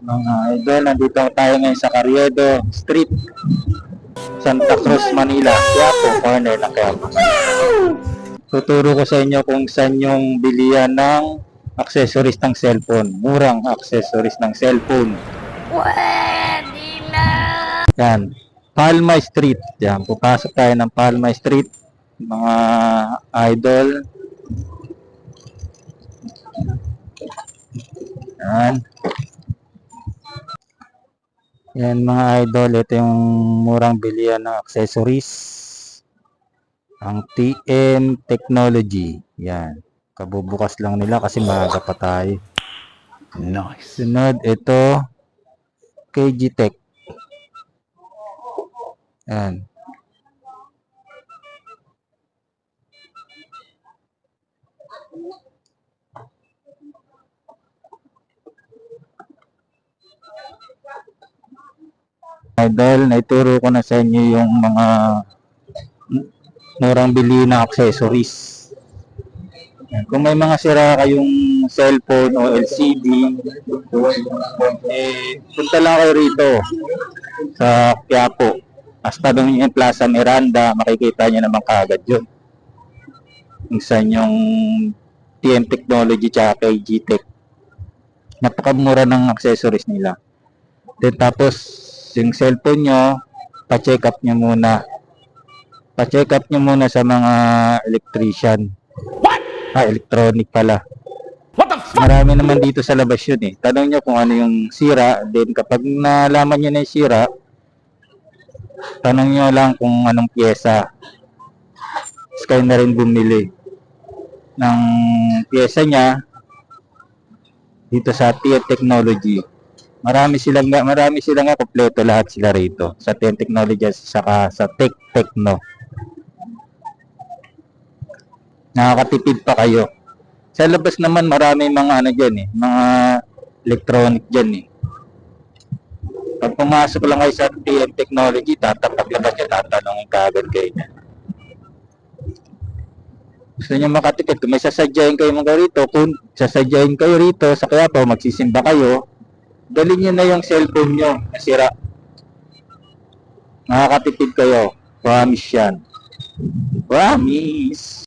Mga idol, nandito tayo ngayon sa Carriedo Street, Santa Cruz, Manila. Quiapo, corner ng Quiapo. Tuturo ko sa inyo kung saan yung bilihan ng accessories ng cellphone. Murang accessories ng cellphone. Pwede na! Yan. Palma Street. Yan. Pupasok tayo ng Palma Street. Mga idol. Yan. Yan mga idol. Ito yung murang bilihan ng accessories. Ang TM Technology. Yan. Kabubukas lang nila kasi maaga pa tayo. Nice. Sunod, ito KG Tech. Yan. Idol, naituro ko na sa inyo yung mga murang bili na accessories. Yan. Kung may mga sira kayong cellphone o LCD, punta lang kayo rito sa Quiapo. Hasta doon yung Plaza Miranda, makikita nyo naman kaagad yun. Kung saan yung TM Technology tsaka KG Tech. Napakamura ng accessories nila. Then tapos, yung cellphone nyo, pa-check up nyo muna. Pa-check up nyo muna sa mga electrician. What? Electronic pala. What the fuck? Marami naman dito sa labas yun eh. Tanong nyo kung ano yung sira. Then kapag nalaman nyo na yung sira, tanong nyo lang kung anong pyesa. Tapos kayo na rin bumili ng pyesa niya dito sa TM Technology. Marami silang kompleto lahat sila rito sa TM Technology saka sa Techno. Nakakatipid pa kayo. Sa labas naman marami mga ano diyan eh, mga electronic diyan eh. Pag pumasok lang kayo sa TM Technology, paglabas niya tatanungin kaagad kayo niya. Gusto niyo makatipid, kung may sasadyain kayo mga rito, kung sasadyain kayo rito sa Quiapo, magsisimba kayo, dalhin niyo na yung cellphone niyo na sira. Makakatipid kayo. Promise yan. Promise.